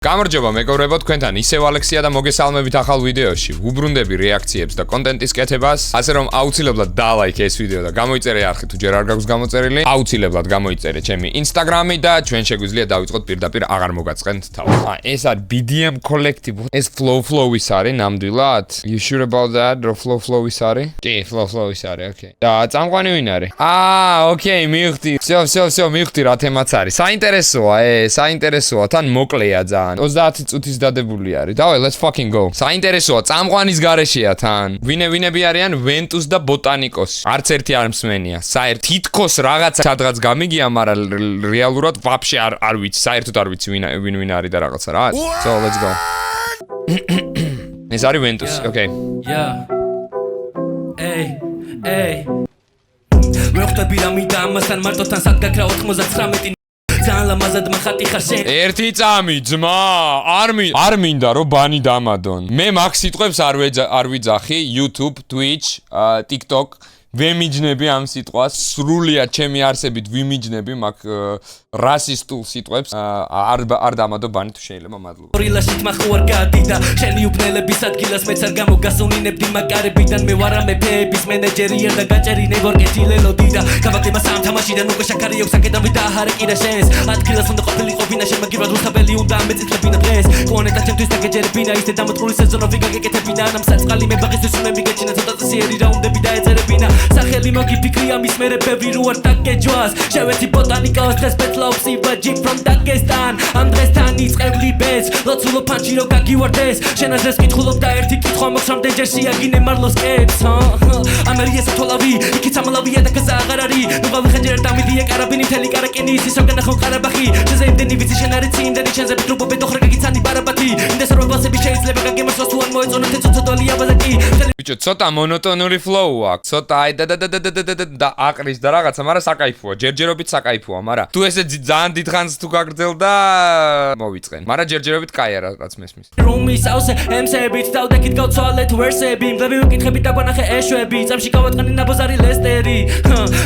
გამარჯობა მეგობრებო, თქვენთან ისევ ალექსია და მოგესალმებით ახალ ვიდეოში. ვუბრუნდები რეაქციებს და კონტენტის კეთებას, ასე რომ აუცილებლად დალაიქე ეს ვიდეო და გამოიწერე არხი თუ ჯერ არ გაქვს გამოწერილი. აუცილებლად გამოიწერე ჩემი Instagram-ი და ჩვენ შეგვიძლია დავიწყოთ პირდაპირ აღარ მოგაწყენთ თავს. ეს არის BDM Collective. ეს flow-ის არის ნამდვილად? You sure about that? რო flow-ის არის? კი, flow-ის არის, okay. და წამყვანი ვინ არის? Okay, მივხვდი. всё, მივხვდი რა თემაც არის. საინტერესოა, თან მოკლეა ძალიან. 30 წუთის დადებული არის. დავай, let's fucking go. საინტერესოა, წამყვანის გარეშეა თან. ვინები არიან Ventus და Botanicos. არც ერთი არ მსმენია. საერთოდ თითქოს რაღაცა სადღაც გამიგია, მაგრამ რეალურად ვაფშე არ ვიცი, საერთოდ არ ვიცი ვინ არის და რაღაცა რა. So, let's go. ეს არის Ventus, okay. Yeah. Hey. ვეხვდები რამიდა ამასთან მარტოთან სადგაქრა 99 ზალამაზად მახატი ხარ შენ ერთი წამი ძმა არ მინდა რომ ბანი დამადონ მე მაგ სიტყვებს არ ვიძახი YouTube, Twitch, TikTok ვემიჯნები ამ სიტყვას სრულიად ჩემი არსებით ვიმიჯნები მაგ რასისტულ სიტყვებს არ დამადო ბანი თუ შეიძლება მადლობა რილაშით მახوار გადიდა შენი უბნელების ადგილას მეც არ გამოგასუნინებდი მაგარებიდან მე ვარ ამეფეების მენეჯერი და გაჭერი ნებორკეთი ლელოდიდა გამაგდება სამ თამაშიდან უკვე შაქარი აქვს აკედავი და აჰარეკირა შენს ადგილას უნდა ყოფილიყო ვინა შემაგირად უსაბელი უნდა ამეწითლებინა დღეს კონეტა ჩემთვის დაგეჯერებინა ისე დამოწმული სეზონოვი გაგეკეთებინა ამ საწყალი მე ბაღისთვის უნები გეჩინა ცოტა წესიერი რაუნდები დაეწერებინა სახელი მოგიფიქრია მის მერე ბევრი რო არ დაგეჯვას შევეცი ბოტანიკოს დღეს ბეთლობს იბაჯი from Dagestan ამ დღესთან იწყებლი ბეს ლოცულო პანჩი რო გაგივარდეს შენ აზრს კითხულობ და ერთი კითხვა მოქვს რამდენ ჯერ შეაგინე მარლოს კებს ამერიეს თოლავი იქით ამალავია და გაზა აღარ არის ნუ გავიხეჯერ დამიდია კარაბინი თელი კარაკენი ის ისო განახო ყარაბახი შეზე იმდენი ვიცი შენ არის იმდენი შენზე ვიტრობობ დოხრა გაგიცანი ბარაბათი ინდეს რო ბასები შეიძლება გაგემოსოს თუ არ მოეწონო თეცო დოლია ბაზაკი ბიჭო ცოტა მონოტონური flow აქვს ცოტა აი და აყრის და რაღაცა მაგრამ საკაიფოა ჯერჯერობით საკაიფოა მაგრამ თუ ესე ძალიან დიდხანს თუ გაგრძელ და მოვიწყენ მაგრამ ჯერჯერობით კაია რაღაც მესმის რომის ავსე ემსებით დავდექით გავცვალეთ ვერსები მგლები ვიკითხებით და გვანახე ეშვები წამში გავატყანი ნაბოზარი ლესტერი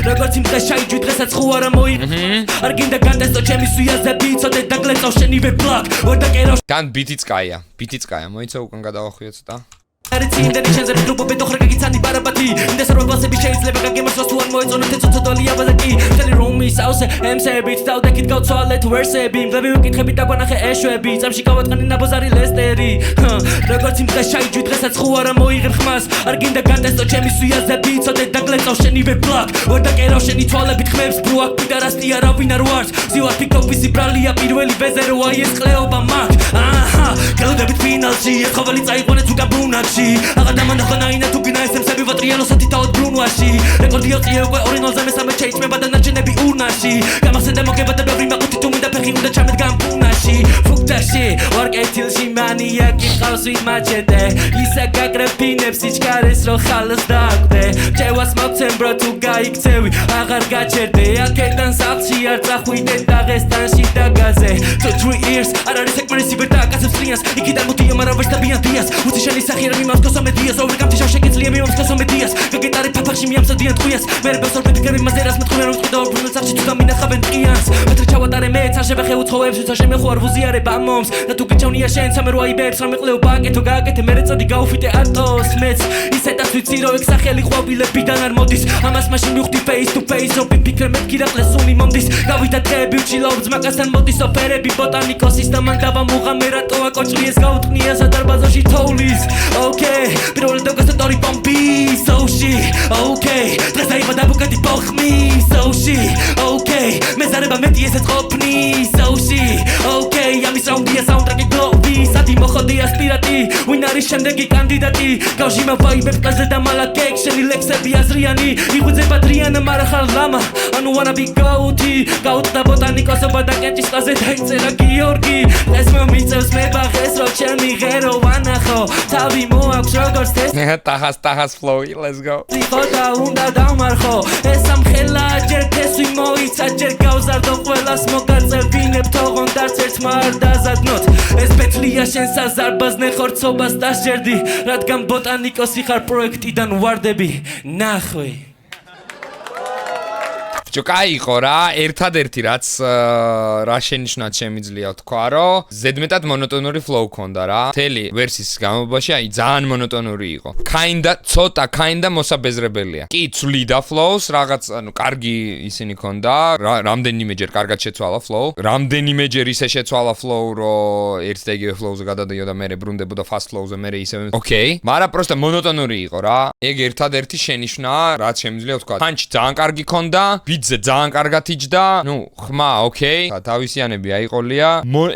როგორც იმ დღეს ჩაიჯვი დღესაც ხო არა მოიღე არ გინდა განდესტო ჩემი სვიაზები ცოდე დაგლეწავ შენივე ბლაკ ვერ დაკერავ თან ბიტიც კაია მოიცა უკან გადავახვიო ცოტა არის იმდენი შენზე ვიტრობობ დოხრა გაგიცანი ბარაბათი ინდეს რო ბასები შეიძლება გაგემოსოს თუ არ მოეწონო თეცო დოლია ბაზაკი თელი რომის ავსე ემსებით დავდექით გავცვალეთ ვერსები მგლები ვიკითხებით და გვანახე ეშვები წამში გავატყანი ნაბოზარი ლესტერი როგორც იმ დღეს ჩაიჯვი დღესაც ხო არა მოიღებ ხმას არ გინდა განდესტო ჩემი სვიაზები ცოდე დაგლეწავ შენივე ბლაკ ვერ დაკერავ შენი თვალებით ხმებს ბროაკ პიტა რასტია რა ვინ არ ვარს ზივარ TikTok-ის ბრალია პირველი ვეზე რო აი ეს ყლეობა მაგ გელოდებით ფინალში ეხავალი წაიყვანეთ უკან ბრუნაკში აღარ დამანახანაინა თუ გინა ესემსები ვატრიანოსათი თავად ბრუნვაში რეკორდი ოწია უკვე 2-0-ზე მესამე შეიჭმება და ნარჩენები ურნაში გამახსენდა მოგება და ბევრი მაყუთი თუ მინდა ფეხი უნდა ჩამეთ გამპუნაში ფუქტაში ვარკეთილში მანიაკი ყავს ვით მაჩეტე ისა გაგრეფინებს სიჩქარეს რო ხალს დაგვდე ჯევას მოგცემ ბრო თუ გაიქცევი აღარ გაჩერდე აქედან სახლში არ წახვიდე დაღესტანში დაგაზე 2-3 years არ არის ეკმარისი ვერ დააკაცებს ლიას იქიდან მოდია მაგრამ ვერ დაბიან დიას უცი შენი სახი რა მიმავს კოსომედიას ორი გამთიშავ შეგეძლია მიმავს კოსომედიას გაგეტარე ფაფახში მიამსადიან ტყუიას მერე ბევრს ორ ფიქრები მაზერას მეტყვიან რომ წვიდა ორ ფუნელს არჩი თუ დამინახავენ ტყიანს მეტრი ჩავატარე მეც არ შევეხე უცხოებს ვიცა შემეხوار ვუზიარება მომს და თუ გიჩვენია შენ სამერო აიბებს რა მეყლეო პაკეთო გააკეთე მერე წადი გაუფიტე ატოს მეც ისედაც ვიცი რომ ეგ სახელი ყვავილებიდან არ მოდის ამას მაშინ მივხვდი face to face რომ ფიქრე მეთქი რა ყლესუნი მომდის გავიდა დღეები ვჩილობ ძმაკასთან მოდის ოფერები ბოტანიკოსის და მან დავამუღამე რატოა კოჭლიეს გაუტყნია სადარბაზოში თოვლის okay პირველ დაგასა ტორი პომპი სოუში okay დღეს აიბადა ბუკეტი პოხმი სოუში okay მეზარება მეტი ესეც ყოფნი სოუში okay ამის რაუნდია საუნდტრეკი გლოვი სადი მოხოდი ასპირატი ვინ არის შემდეგი კანდიდატი გავში მოვაიბებ კლასზე და მალაკეკ შენი ლექსები აზრიანი იღვიძება დრიანა მარა ხარ ლამა ანუ wanna be goatი გაუტდა ბოტანიკოსობა და კენჭის კლასზე დაიწერა გიორგი ეს მომიწევს მე ბაღეს რო ჩემი ღერო ვანახო თავი მოაქვს როგორც ეს ტახას flow let's go ციხოდა უნდა დამარხო ეს ამხელა ჯერ თესვი მოიცა ჯერ გავზარდო ყველას მოგაწევინებ თოღონ დარც ერთმა არ დაზადნოთ ეს ბეთლია შენ საზარბაზნე ხორცობას დასჯერდი რადგან ბოტანიკოსი ხარ პროექტიდან ვარდები ნახვი ბიჭო, კაი იყო რა, ერთადერთი რაც რა შენიშნად შემიძლია თქვა, რომ ზედმეტად მონოტონური flow ქონდა რა. მთელი ვერსიის განმავლობაში აი ძალიან მონოტონური იყო. ცოტა მოსაბეზრებელია. კი, ცვლიდა flows, რაღაც ანუ კარგი ისინი ქონდა, რამდენიმეჯერ კარგად შეცვალა flow. რამდენიმეჯერ ისე შეცვალა flow, რომ ერთ და იგივე flow-ზე გადადიოდა და მერე ბრუნდებოდა fast flow-ზე, მერე ისევ. ოკეი, მაგრამ პროსტა მონოტონური იყო რა. ეგ ერთადერთი შენიშვნაა, რაც შემიძლია ვთქვა. პანჩი ძალიან კარგი ქონდა, ბიტზე ძალიან კარგად იჯდა. ნუ, ხმა, ოკეი. თავისიანები აიყოლია.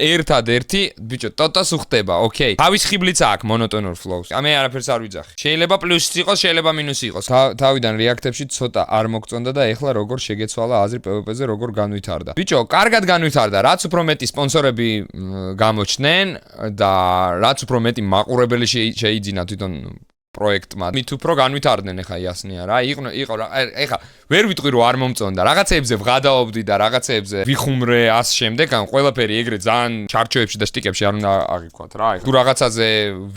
ერთადერთი, ბიჭო, ტოტას უხდება, ოკეი. თავის ხიბლიც აქვს მონოტონურ flow-ს. მე არაფერს არ ვიძახი. შეიძლება პლუსიც იყოს, შეიძლება მინუსი იყოს. თავიდან რეაქტებში ცოტა არ მოგწონდა და ეხლა როგორ შეგეცვალა აზრი PvP-ზე, როგორ განვითარდა. ბიჭო, კარგად განვითარდა, რაც უფრო მეტი სპონსორები გამოჩნდნენ და რაც უფრო მეტი მაყურებელი შეიძინა თვითონ პროექტმა. მით უფრო განვითარდნენ ეხა იასნია რა. იყო რა, ეხა ვერ ვიტყვი რომ არ მომწონდა. რაღაცეებზე ვღადაობდი და რაღაცეებზე ვიხუმრე ას შემდეგ, ან ყველაფერი ეგრე ძალიან ჩარჩოებში და სტიკებში არ უნდა აღიქვათ რა. თუ რაღაცაზე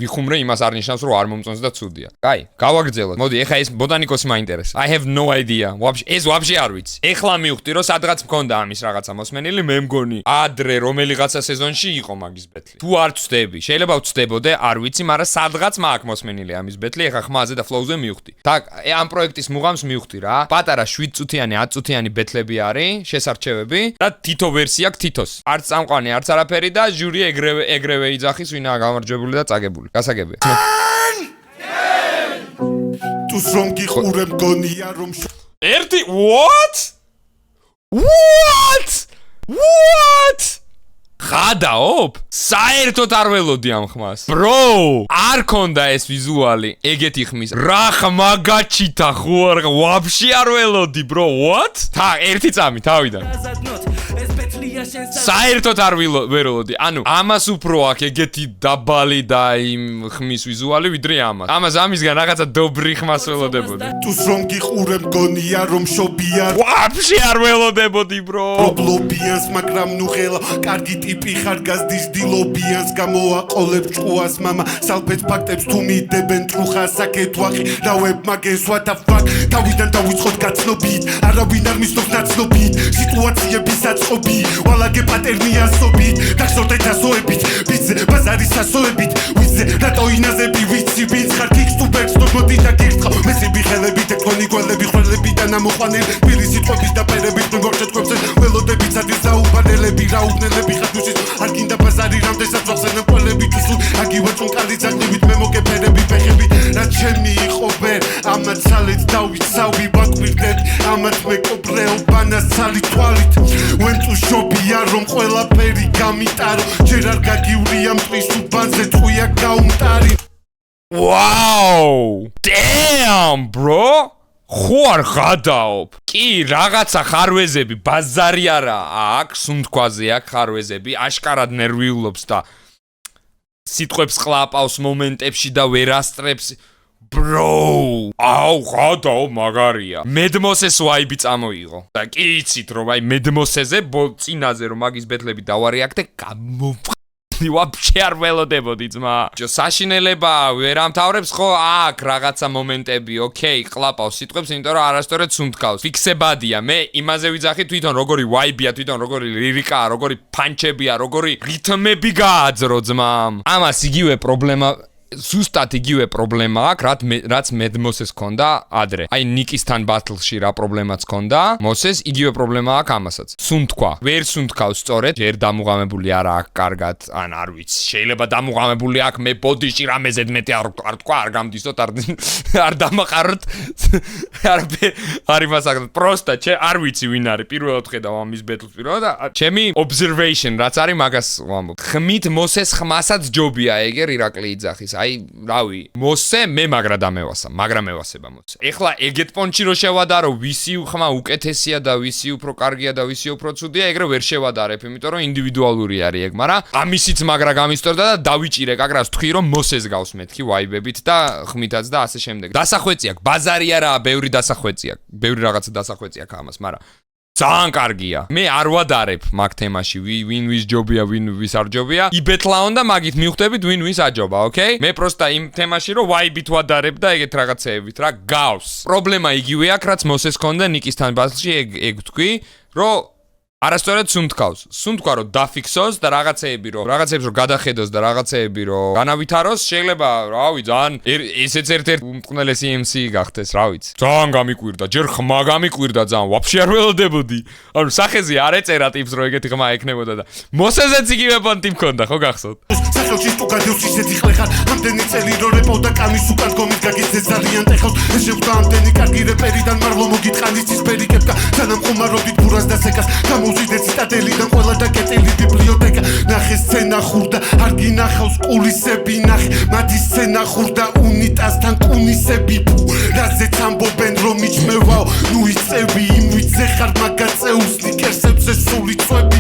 ვიხუმრე, იმას არ ნიშნავს რომ არ მომწონს და ცუდია. კაი, გავაგრძელოთ. მოდი, ეხა ეს ბოტანიკოსი მაინტერესებს. I have no idea. ეს ვაფშე არ ვიცი. ეხლა მივხვდი რომ სადღაც მქონდა ამის რაღაცა მოსმენილი, მე მგონი ადრე რომელიღაცა სეზონში იყო მაგის ბეთლი. თუ არ ვწდები, შეიძლება ვწდებოდე, არ ვიცი, მაგრამ სადღაც მაქვს მოსმენილი ამის ბეთლი, ეხა ხმაზე და flow-ზე მივხვდი. და ამ პროექტის მუღამს მივხვდი რა. პატარა 7 წუთიანი, 10 წუთიანი ბეთლები არის, შესარჩევები და თითო ვერსია აქვს თითოს. არც წამყვანი, არც არაფერი და ჟური ეგრევე იძახის, ვინაა გამარჯვებული და წაგებული. გასაგებია. თუ რომ გიყურებ მგონია რომ ერთი what? ხადაობ? საერთოდ არ ველოდი ამ ხმას. Bro, არ ქონდა ეს ვიზუალი. ეგეთი ხმის. რა ხმა გაჩითა ხო არ ვაფშე არ ველოდი, bro. What? ერთი წამი თავიდან. საერთოდ არ ველოდი. ანუ ამას უფრო აქვს ეგეთი დაბალი და იმ ხმის ვიზუალი ვიდრე ამას. ამისგან რაღაცა dobri ხმას ველოდებოდი. თუ რომ გიყურებ მგონია რომ შობია ვაფშე არ ველოდებოდი, bro. პრობლობიანს, მაგრამ ნუ ხელა კარგი ტიპი ხარ გაზდის დილობიანს გამოაყოლებ ჭუას მამა სალფეთ ფაქტებს თუ მიდებენ ტრუხას საკეთ ვახი რავებ მაგენს what the fuck თავიდან დავიწყოთ გაცნობით არავინ არ მისდოს ნაცნობით სიტუაციების საწყობი ვალაგე პატერნი ასობით დახსოვდეთ ასოებით ვიზე ბაზარის ასოებით ვიზე რატო ინაზები ვიცი ვინც ხარ კიკსტუბერს მოდი და გირთხავ მესები ხელები ტექონი გველები ხველები და ნამოყვანილი პირი სიტყვების და პერების მოგორჩეთქვებს ველოდები სადის დაუბანელები რაუნელები ხათუსის არ გინდა ბაზარი რამდენსაც ვახსენებ ყველები თუ სულ აგივა წუნკალი ძაღლებით მე მოგეფერები ფეხები რაც ჩემი იყო ვერ ამათ ცალეთ დავიცავი ვაკვირდეთ ამათ მეკობრეო ბანასალი თვალით ვენწუ შობია რომ ყველაფერი გამიტარო ჯერ არ გაგივრია მტრის უბანზე ტყვია გაუმტარი Wow! Damn, bro! ხო არ გადაობ. კი, რაღაცა ხარვეზები, ბაზარი არა აქვს, სუნთქვაზე აქვს ხარვეზები, აშკარად ნერვიულობს და სიტყვებს ყლაპავს მომენტებში და ვერ ასწრებს. Bro! აუ, გადაობ მაგარია. მედმოსეს ვაიბი წამოიღო. და კი იცით რომ აი მედმოსეზე წინაზე რომ მაგის ბეთლები დავარეაქტე, ვაფშე არ ველოდებოდი ძმა. საშინელება ვერ ამთავრებს ხო? აქ რაღაცა მომენტები, ოკეი, ყლაპავს სიტყვებს, იმიტომ რომ არასწორად სუნთქავს. ფიქსებადია, მე იმაზე ვიძახი თვითონ როგორი ვაიბია, თვითონ როგორი ლირიკაა, როგორი პანჩებია, როგორი რითმები გააძრო ძმამ. ამას იგივე პრობლემა ზუსტად იგივე პრობლემა აქვს, რაც მედმოსეს ქონდა ადრე. აი ნიკისთან ბათლში რა პრობლემაც ქონდა, მოსეს იგივე პრობლემა აქვს ამასაც. სუნთქვა. ვერ სუნთქავს სწორედ, ჯერ დამუღამებული არა აქვს კარგად, ან არ ვიცი. შეიძლება დამუღამებული აქვს, მე ბოდიში რამეზედ მეტი არ თქვა, არ გამდისოთ, არ დამაყაროთ. არ იმასაკეთ, პროსტა, არ ვიცი ვინ არის. პირველად ხედავ ამის ბეთლს პირველად და ჩემი observation რაც არის მაგას ვამბობ. ხმით მოსეს ხმასაც ჯობია ეგერ ირაკლი იძახის. აი, რავი, მოსე მე მაგრამ მევასება მოსე. ეხლა ეგეთ პონჩი რო შევადარო, ვისი ხმა უკეთესია და ვისი უფრო კარგია და ვისი უფრო ცუდია, ეგრე ვერ შევადარებ, იმიტომ რომ ინდივიდუალური არის ეგ, მაგრამ ამისიც მაგრა გამისტორდა და დავიჭირე კაკრას თქვი რომ მოსეს გავს მეთქი ვაიბებით და ხმითაც და ასე შემდეგ. დასახვეწი აქვს, ბაზარი არაა, ბევრი დასახვეწი აქვს. ბევრი რაღაცა დასახვეწი აქვს ამას, მაგრამ ძალიან კარგია. მე არ ვადარებ მაგ თემაში, ვინ ვის ჯობია, ვინ ვის არ ჯობია. იბეთლაონ და მაგით მივხვდებით ვინ ვის აჯობა, ოკეი? მე პროსტა იმ თემაში რომ ვაიბით ვადარებ და ეგეთ რაღაცეებით რა გავს. პრობლემა იგივე აქვს, რაც მოსეს ქონდა ნიკისთან ბასლში, ეგ თქვი, რომ არასწორად სუნთქავს. სუნთქვა რომ დაფიქსოს და რაღაცეებს რომ გადახედოს და რაღაცეები რომ განავითაროს, შეიძლება, რავი, ძალიან ესეც ერთ-ერთი უმტკნელესი MC გახდეს, რა ვიცი. ძალიან გამიკვირდა, ჯერ ხმა გამიკვირდა ძალიან, ვაფშე არ ველოდებოდი. ანუ სახეზე არ ეწერა ტიპს რომ ეგეთი ხმა ექნებოდა და მოსეზეც იგივე პონტი მქონდა, ხო გახსოვთ? სახელში თუ გადევს ისეთი ხლეხარ, ამდენი წელი რო რეპავ და კამის უკან გომით გაგიძეს ძალიან ტეხავს. ეს შეხვდა ამდენი კარგი რეპერიდან მარლო მოგიტყანის ცისფერი კეპკა, სანამ ხომარობით ბურას დასეკას. გამოვიდეთ ციტადელიდან ყველა და კეტილი ბიბლიოთეკა. ნახე სცენა ხურდა, არ გინახავს კულისები ნახე, მათი სცენა ხურდა უნიტასთან კუნისები. რაზეც ამბობენ რომ მიჩმევაო, ნუ იწევი იმ ვიცე ხარ მაგაწეულს ნიკერსებზე სული წვები.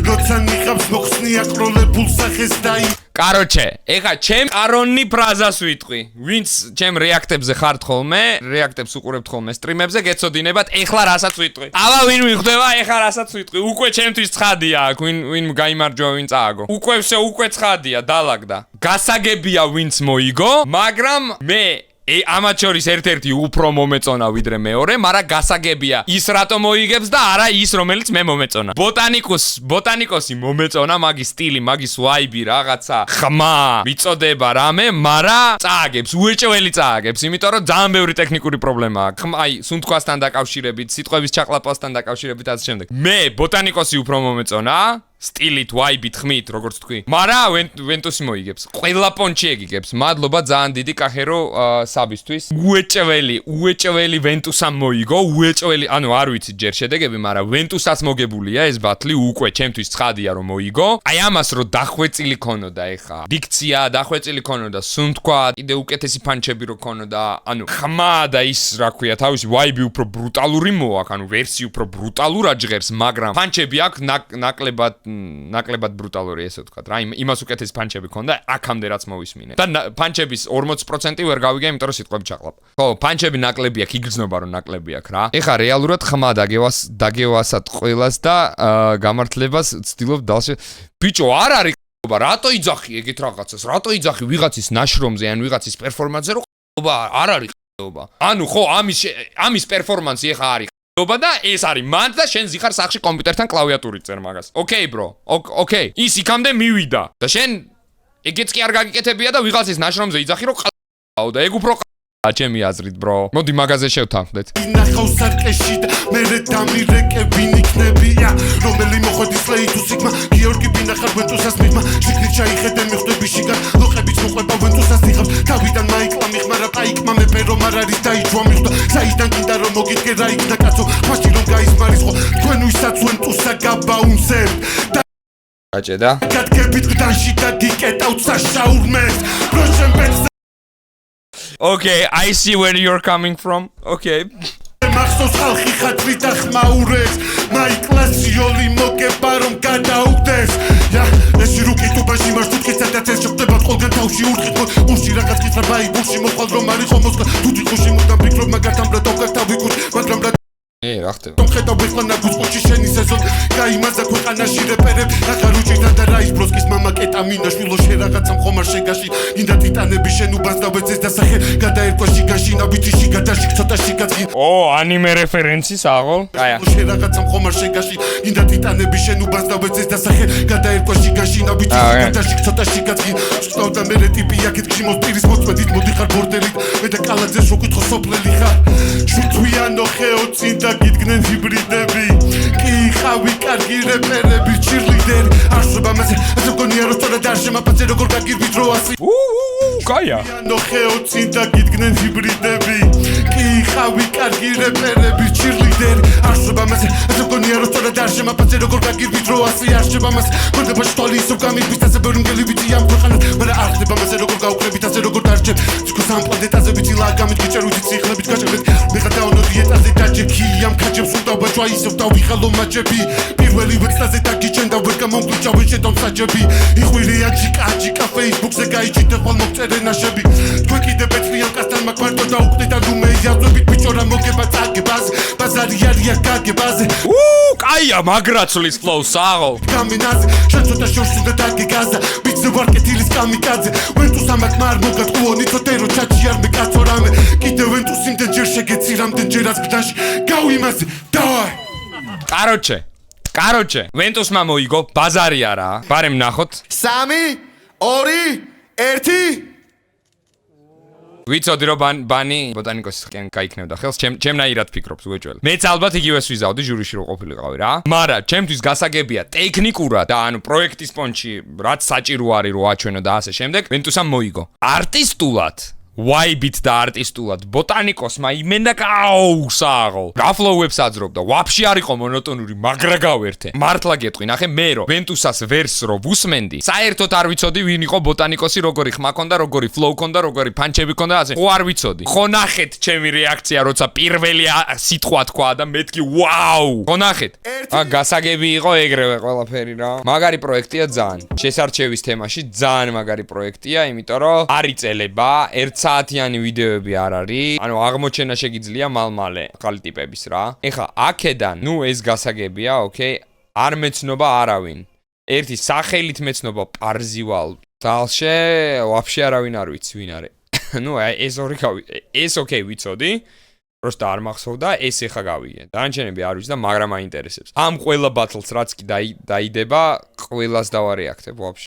როცა ნიღავს მოხსნი აკროლებულ სახეს და Короче, ეხა ჩემ არონი ფრაზას ვიტყვი. ვინც ჩემ რეაქტებზე ხართ ხოლმე, რეაქტებს უყურებთ ხოლმე სტრიმებზე, გეცოდინებათ, ეხლა რასაც ვიტყვი. აბა ვინ მიხვდება, ეხლა რასაც ვიტყვი. უკვე ჩემთვის ცხადია აქ, ვინ გაიმარჯვა, ვინ წააგო. უკვე ცხადია, დალაგდა. გასაგებია ვინც მოიგო, მაგრამ მე ამათ შორის ერთ-ერთი უფრო მომეწონა ვიდრე მეორე, მაგრამ გასაგებია ის რატო მოიგებს და არა ის რომელიც მე მომეწონა. ბოტანიკოსი მომეწონა, მაგის სტილი, მაგის ვაიბი, რაღაცა ხმა, მიწოდება რამე, მაგრამ წააგებს, უეჭველი წააგებს, იმიტომ რომ ძალიან ბევრი ტექნიკური პრობლემა აქვს. აი, სუნთქვასთან დაკავშირებით, სიტყვების ჩაყლაპასთან დაკავშირებით ასე შემდეგ. მე ბოტანიკოსი უფრო მომეწონა. სტილით, ვაიბით, ხმით, როგორც თქვი. მაგრამ ვენტუსი მოიგებს. ყველა პონჩი ეგიგებს. მადლობა ძალიან დიდი კახერო საბისთვის. უეჭველი ვენტუსამ მოიგო, უეჭველი, ანუ არ ვიცი ჯერ შედეგები, მაგრამ ვენტუსაც მოგებულია ეს ბათლი უკვე ჩემთვის ცხადია რომ მოიგო. აი ამას რომ დახვეწილი ქონოდა ეხა. დიქცია დახვეწილი ქონოდა, სუნთქვა, კიდე უკეთესი პანჩები რო ქონოდა, ანუ ხმა და ის რა ქვია, თავისი ვაიბი უფრო ბრუტალური მოაქვს, ანუ ვერსი უფრო ბრუტალურად ჟღერს, მაგრამ პანჩები აქვს ნაკლებად ბრუტალური ესე ვთქვათ რა იმას უკეთესი პანჩები ქონდა აქამდე რაც მოვისმინე და პანჩების 40% ვერ გავიგე იმიტომ რომ სიტყვები ჩაყლაპ ხო პანჩები ნაკლები აქვს იგრძნობა რომ ნაკლები აქვს რა ეხა რეალურად ხმა დაგევასად ყველას და გამართლებას ვცდილობ დალში ბიჭო არ არის რატო იძახი ეგეთ რაღაცას რატო იძახი ვიღაცის ნაშრომზე ან ვიღაცის პერფორმანსზე რომ არ არის ანუ ხო ამის პერფორმანსი ეხა არის და ეს არის მანდ და შენ ზიხარ სახში კომპიუტერთან კლავიატურით წერ მაგას. ოკეი bro. ოკეი. ის იქამდე მივიდა და შენ ეგეც კი არ გაგიკეთებია და ვიღაცის ნაშრომზე იძახი რომ ყავ და ეგ უფრო ჩემი აზრით bro. მოდი მაგაზე შევთანხმდეთ. ნახავს სარკეში და მე დამირეკე ვინ იქნებია რომელი მოხვედის ლეიტუ სიგმა გიორგი ბინახარ ვენტუსას მიღმა შიგნით ჩაიხედე მიხვდები შიგან ლოყებიც მოყვება ვენტუსას ნიღავს თავიდან მაიკლა მიღმარა პაიკმა მეფე რომ არ არის დაიჯვა მიხვდა საიდან კიდე რომ მოგიდგე რა იქნა კაცო ხმაში რომ გაისმარისხო თქვენ ვისაც ვენტუსა გაბაუნსებ გაჭედა გადგებით გდანში და დიკეტავთ საშაურმეს პროშენ პენს Okay, I see where you're coming from. Okay. მახსოვს ხალხი ხათრი და ხმაურეს მაიკლასიოლი მოგება რომ გადაუგდეს ეს რუკი თუბაში მარშრუტი სადაც ეს შეხდება ყველგან თავში ურყით ურში რაღაც კითხვა ბაიბულში მოყვალ რომ არის ხომოსკა თუთი ხუში მუდამ ფიქრობ მაგათამ რა დავკარ თავიკუთ მაგრამ რა რა ხდება მომხედავ ვიყნა გუწყვი შენი სეზონ გაიმაზა ქვეყანაში რეპერებ ახალ უჭირდა და რაის ბროსკის მამა კეტამინა შვილო შე რაღაცა ხომარ შეგაში ინდა ტიტანები შენ უბანს დავეცეს დასახე გადაერქვა შიგაში ნაბიჯი შიგადაში ცოტა შიგაძი ანიმე რეფერენცის აღოლ აია შე რაღაცა ხომარ შეგაში ინდა ტიტანები შენ უბანს დავეცეს დასახე გადაერქვა შიგაში ნაბიჯი შიგადაში ცოტა შიგაძი სწავდა მე ტიპი აქეთ გიმოს პირის მოწვედით მოდიხარ ბორდელით მე და კალაძეს რო კითხო სოფლელი ხარ შუცვიანო ხეოცინ და გიდგნენ ჰიბრიდები კი ხავი კარგი რეპერები ჩირლიდერი არსობა მასე ასე გონია რომ სწორად არ შემაფასე როგორ გაგირბით რო ასე კაია ნო ხეოცინ და გიდგნენ ჰიბრიდები კი ხავი კარგი რეპერები ჩირლიდერი არსობა მასე ასე გონია რომ სწორად არ შემაფასე როგორ გაგირბით რო ასე არსება მასე გონდება შტოლი ისო გამიბით ასე ბევრი მგელი ვიცი ამ ქვეყანას მაგრამ არ ხდება მასე როგორ გაუკლებით ასე როგორ დარჩებ ციკო სამპლანეტაზე ვიცი ლაგამით გიჭერ ვიცი ციხრებით გაჭერეთ მე გადავნო დიეტაზე დაჭექი ამ ქაჯებს უნდა ბაჭვა ისევ დავიხალო მაჯები პირველი ვეცდაზე დაგიჩენ და ვერ გამომგვიჭავ შედომ საჯები იხვირია ჯიკა ფეისბუქზე გაიჭიდე ხოლ მოგწერე ნაშები თქვენ კიდე ბეწვიან კასთან მაგ მარტო და უკდეთ და ნუ მე იაზვებით ბიჭო რა მოგება წაგებას ბაზა ზარიარია გაგებაზე კაია მაგრაცulis flow საღო გამინაზე შენ ცოტა შორს უნდა დაგეგაზა ვიცი ვარ კეთილის კამიკაძე ვენ თუ სამაკ მარ მოგატყუო ნიცოტერო ჩაჩი არ მეკაცო რამე კიდე ვენ თუ სიმდენ ჯერ შეგეცი რამდენჯერაც გდაში გავიმაზე დავაი კაროჩე ვენტუსმა მოიგო ბაზარი არა ბარემ ნახოთ 3 2 1 ვიცოდი რომ ბანი ბოტანიკოსის ხიან გაიქნევდა ხელს ჩემნაირად ფიქრობს უეჭველი მეც ალბათ იგივეს ვიზავდი ჟურიში რო ყოფილიყავი რა მაგრამ ჩემთვის გასაგებია ტექნიკურად და ანუ პროექტის პონჩი რაც საჭირო არის რო აჩვენო და ასე შემდეგ ვენტუსამ მოიგო არტისტულად ვაიბით და არტისტულად ბოტანიკოსმა იმენდა კაუსაღო გაფლოუებს აძრობდა ვაფშე არ იყო მონოტონური მაგრა გავერთე მართლა გეტყვი ნახე მე რო ვენტუსას ვერსს რო ვუსმენდი საერთოდ არ ვიცოდი ვინ იყო ბოტანიკოსი როგორი ხმა ქონდა როგორი ფლოუ ქონდა როგორი პანჩები ქონდა ასე ხო არ ვიცოდი ხო ნახეთ ჩემი რეაქცია როცა პირველი სიტყვა თქვა და მეთქი ვაუ ხო ნახეთ გასაგები იყო ეგრევე ყველაფერი რა მაგარი პროექტია ძალიან შესარჩევის თემაში ძალიან მაგარი პროექტია იმიტომ რომ არ იწელება საათიანი ვიდეოები არ არის. ანუ აღმოჩენა შეგიძლია მალ-მალე ახალი ტიპების რა. ეხა აქედან, ნუ ეს გასაგებია, ოკეი, არ მეცნობა არავინ. ერთი სახელით მეცნობა პარზივალ. დალშე, ვაფშე არავინ არ ვიცი ვინ არის. ნუ ეს ორი ეს ოკეი ვიცოდი. просто არ მახსოვდა, ეს ეხა გავიგე. დანარჩენები არ ვიცი და მაგრამ აინტერესებს. ამ ყველა ბათლს რაც კი დაიდება, ყველას დავარეაქტებ ვაფშე.